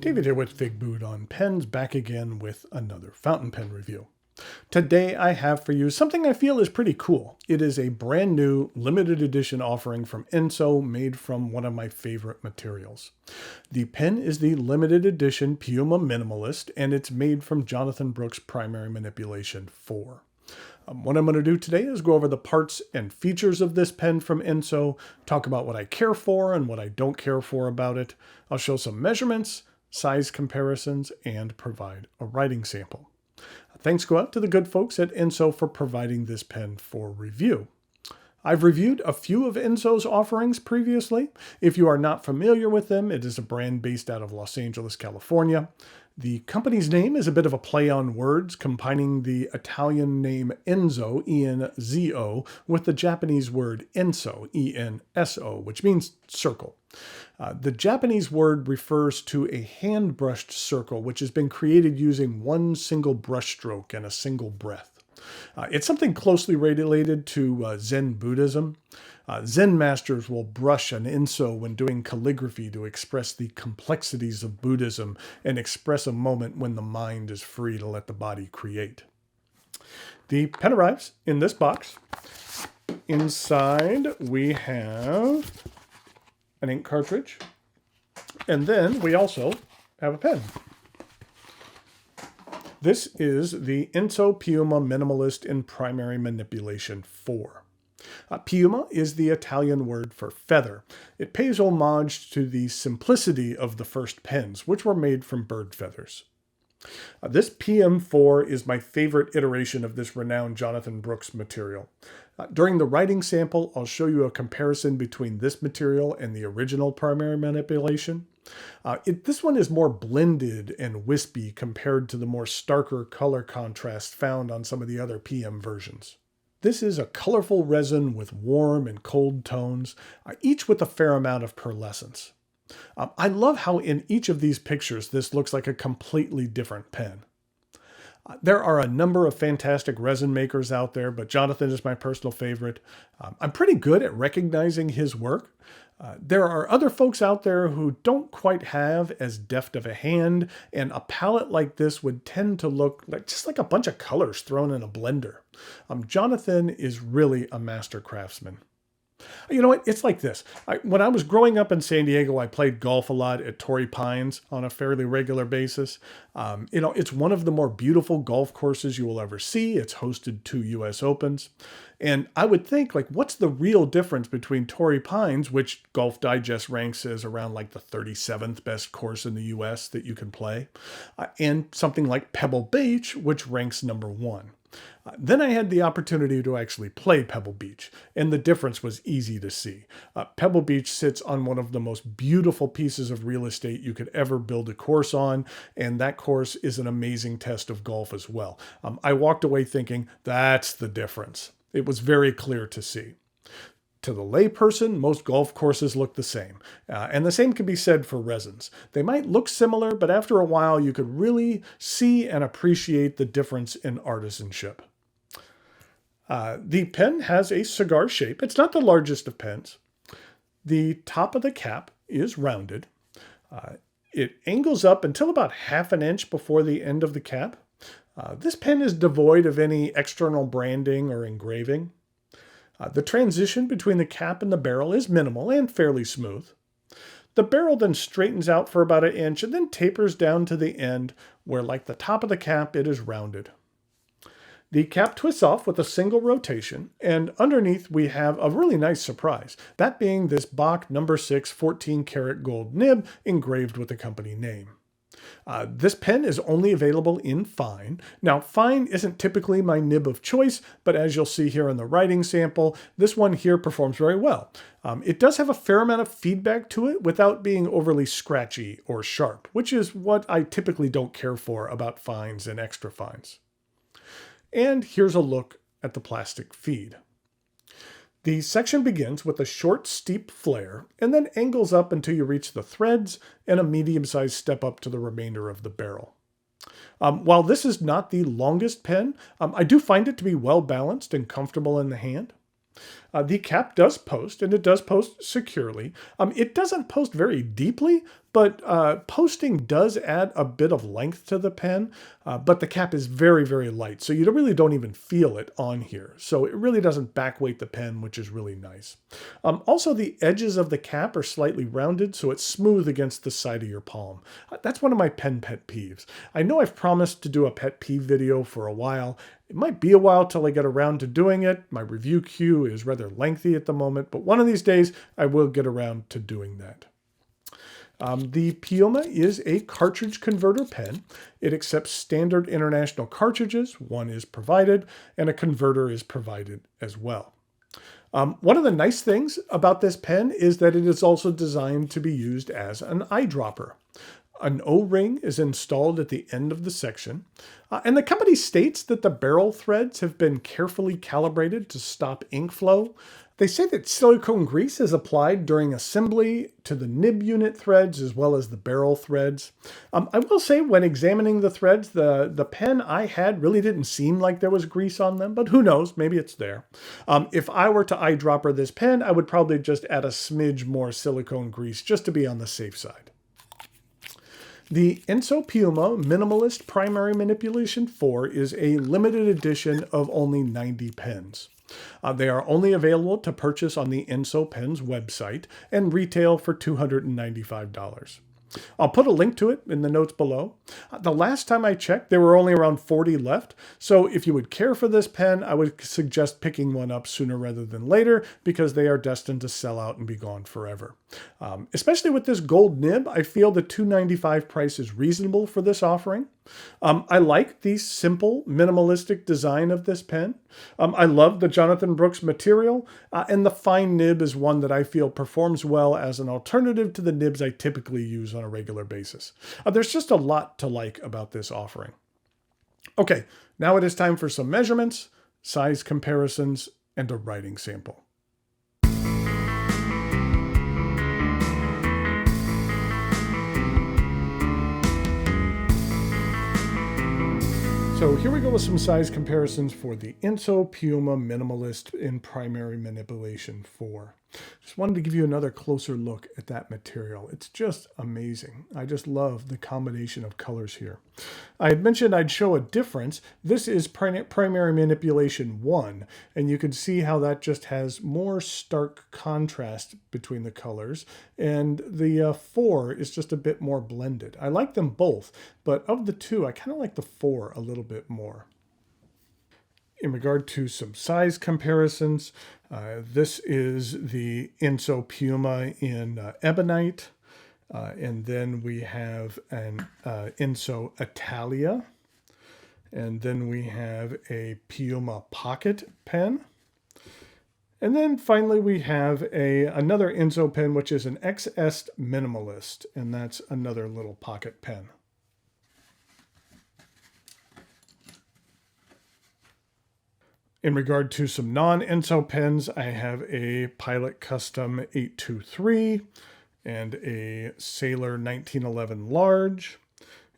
David here with Figboot on Pens, back again with another fountain pen review. Today I have for you something I feel is pretty cool. It is a brand new limited edition offering from Ensso made from one of my favorite materials. The pen is the limited edition Piuma Minimalist and it's made from Jonathan Brooks Primary Manipulation 4. What I'm going to do today is go over the parts and features of this pen from Ensso, talk about what I care for and what I don't care for about it. I'll show some measurements, size comparisons, and provide a writing sample. Thanks go out to the good folks at Ensso for providing this pen for review. I've reviewed a few of Ensso's offerings previously. If you are not familiar with them, it is a brand based out of Los Angeles, California. The company's name is a bit of a play on words, combining the Italian name Enzo, E-N-Z-O, with the Japanese word Enso, E-N-S-O, which means circle. The Japanese word refers to a hand-brushed circle, which has been created using one single brush stroke and a single breath. It's something closely related to Zen Buddhism. Zen masters will brush an Enso when doing calligraphy to express the complexities of Buddhism and express a moment when the mind is free to let the body create. The pen arrives in this box. Inside we have an ink cartridge, and then we also have a pen. This is the Ensso Piuma Minimalist in Primary Manipulation 4. Piuma is the Italian word for feather. It pays homage to the simplicity of the first pens, which were made from bird feathers. This PM4 is my favorite iteration of this renowned Jonathan Brooks material. During the writing sample, I'll show you a comparison between this material and the original Primary Manipulation. This one is more blended and wispy compared to the more starker color contrast found on some of the other PM versions. This is a colorful resin with warm and cold tones, each with a fair amount of pearlescence. I love how in each of these pictures this looks like a completely different pen. There are a number of fantastic resin makers out there, but Jonathan is my personal favorite. I'm pretty good at recognizing his work. There are other folks out there who don't quite have as deft of a hand, and a palette like this would tend to look like just like a bunch of colors thrown in a blender. Jonathan is really a master craftsman. You know what? It's like this. When I was growing up in San Diego, I played golf a lot at Torrey Pines on a fairly regular basis. It's one of the more beautiful golf courses you will ever see. It's hosted 2 U.S. Opens. And I would think, what's the real difference between Torrey Pines, which Golf Digest ranks as around like the 37th best course in the U.S. that you can play, and something like Pebble Beach, which ranks number 1. Then I had the opportunity to actually play Pebble Beach, and the difference was easy to see. Pebble Beach sits on one of the most beautiful pieces of real estate you could ever build a course on, and that course is an amazing test of golf as well. I walked away thinking, that's the difference. It was very clear to see. To the layperson, most golf courses look the same, and the same can be said for resins. They might look similar, but after a while you could really see and appreciate the difference in artisanship. The pen has a cigar shape. It's not the largest of pens. The top of the cap is rounded. It angles up until about ½ an inch before the end of the cap. This pen is devoid of any external branding or engraving. The transition between the cap and the barrel is minimal and fairly smooth. The barrel then straightens out for about 1 inch and then tapers down to the end where, like the top of the cap, it is rounded. The cap twists off with a single rotation, and underneath we have a really nice surprise, that being this Bach No. 6 14-karat gold nib engraved with the company name. This pen is only available in fine. Now, fine isn't typically my nib of choice, but as you'll see here in the writing sample, this one here performs very well. It does have a fair amount of feedback to it without being overly scratchy or sharp, which is what I typically don't care for about fines and extra fines. And here's a look at the plastic feed. The section begins with a short, steep flare and then angles up until you reach the threads and a medium-sized step up to the remainder of the barrel. While this is not the longest pen, I do find it to be well balanced and comfortable in the hand. The cap does post, and it does post securely. It doesn't post very deeply, but posting does add a bit of length to the pen, but the cap is very, very light, so you really don't even feel it on here. So it really doesn't backweight the pen, which is really nice. Also, the edges of the cap are slightly rounded, so it's smooth against the side of your palm. That's one of my pen pet peeves. I know I've promised to do a pet peeve video for a while. It might be a while till I get around to doing it. My review queue is rather lengthy at the moment, but one of these days I will get around to doing that. The Piuma is a cartridge converter pen. It accepts standard international cartridges, one is provided, and a converter is provided as well. One of the nice things about this pen is that it is also designed to be used as an eyedropper. An O-ring is installed at the end of the section, and the company states that the barrel threads have been carefully calibrated to stop ink flow. They say that silicone grease is applied during assembly to the nib unit threads as well as the barrel threads. I will say when examining the threads, the pen I had really didn't seem like there was grease on them, but who knows, maybe it's there. If I were to eyedropper this pen, I would probably just add a smidge more silicone grease just to be on the safe side. The Ensso Piuma Minimalist Primary Manipulation 4 is a limited edition of only 90 pens. They are only available to purchase on the Ensso Pens website and retail for $295. I'll put a link to it in the notes below. The last time I checked, there were only around 40 left, so if you would care for this pen, I would suggest picking one up sooner rather than later because they are destined to sell out and be gone forever. Especially with this gold nib, I feel the $295 price is reasonable for this offering. I like the simple, minimalistic design of this pen. I love the Jonathan Brooks material, and the fine nib is one that I feel performs well as an alternative to the nibs I typically use on a regular basis. There's just a lot to like about this offering. Okay, now it is time for some measurements, size comparisons, and a writing sample. So here we go with some size comparisons for the Ensso Piuma Minimalist in Primary Manipulation 4. Just wanted to give you another closer look at that material. It's just amazing. I just love the combination of colors here. I had mentioned I'd show a difference. This is Primary Manipulation 1, and you can see how that just has more stark contrast between the colors, and the 4 is just a bit more blended. I like them both, but of the two, I kind of like the 4 a little bit more. In regard to some size comparisons, this is the Ensso Piuma in Ebonite, and then we have an Ensso Italia, and then we have a Piuma Pocket pen, and then finally we have another Ensso pen, which is an XS Minimalist, and that's another little pocket pen. In regard to some non-Ensso pens, I have a Pilot Custom 823 and a Sailor 1911 Large.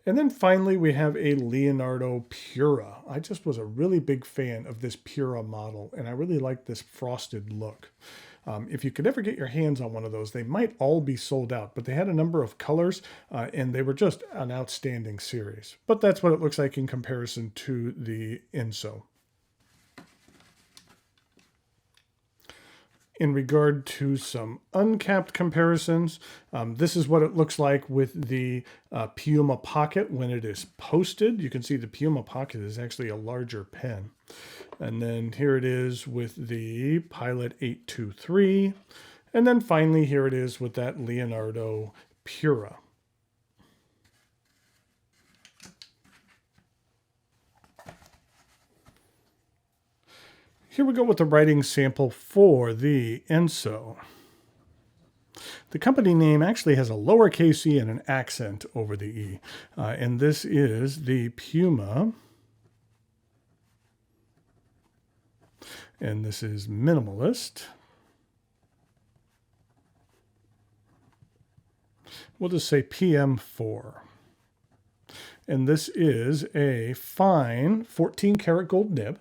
And then finally, we have a Leonardo Pura. I just was a really big fan of this Pura model, and I really like this frosted look. If you could ever get your hands on one of those, they might all be sold out, but they had a number of colors, and they were just an outstanding series. But that's what it looks like in comparison to the Ensso. In regard to some uncapped comparisons, this is what it looks like with the Piuma Pocket when it is posted. You can see the Piuma Pocket is actually a larger pen. And then here it is with the Pilot 823. And then finally here it is with that Leonardo Pura. Here we go with the writing sample for the Ensso. The company name actually has a lowercase e and an accent over the e. And this is the Piuma. And this is Minimalist. We'll just say PM4. And this is a fine 14 karat gold nib.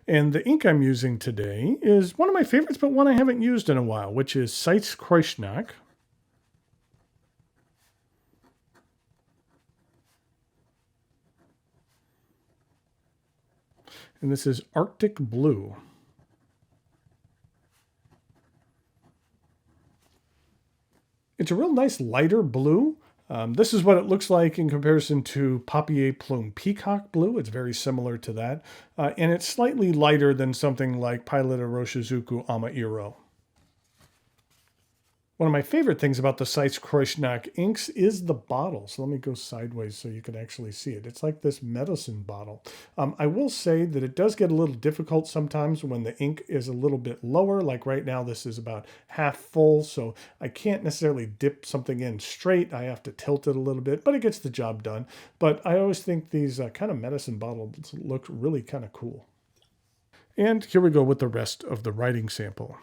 And the ink I'm using today is one of my favorites, but one I haven't used in a while, which is Seitz Kreuznach. and this is Arctic Blue. It's a real nice lighter blue. This is what it looks like in comparison to Papier Plume Peacock Blue. It's very similar to that. And it's slightly lighter than something like Pilot Roshizuku Ama-Iro. One of my favorite things about the Zeiss Kreuznach inks is the bottle. So let me go sideways so you can actually see it. It's like this medicine bottle. I will say that it does get a little difficult sometimes when the ink is a little bit lower. Like right now, this is about half full, so I can't necessarily dip something in straight. I have to tilt it a little bit, but it gets the job done. But I always think these kind of medicine bottles look really kind of cool. And here we go with the rest of the writing sample.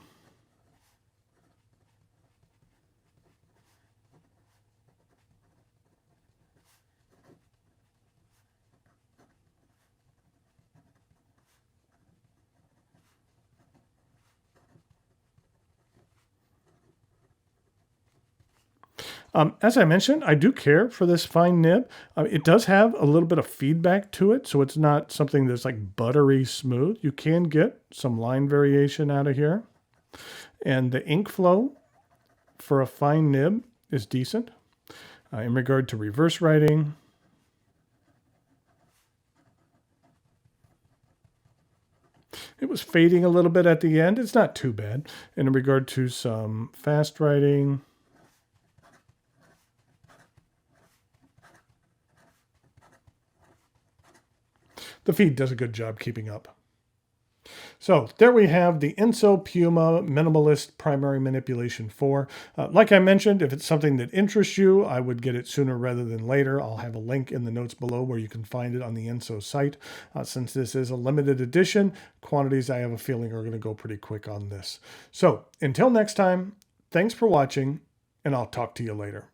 As I mentioned, I do care for this fine nib. It does have a little bit of feedback to it, so it's not something that's like buttery smooth. You can get some line variation out of here. And the ink flow for a fine nib is decent. In regard to reverse writing, it was fading a little bit at the end. It's not too bad. In regard to some fast writing, the feed does a good job keeping up. So there we have the Ensso Piuma Minimalist Primary Manipulation 4. Like I mentioned, if it's something that interests you, I would get it sooner rather than later. I'll have a link in the notes below where you can find it on the Ensso site. Since this is a limited edition, quantities I have a feeling are going to go pretty quick on this. So until next time, thanks for watching, and I'll talk to you later.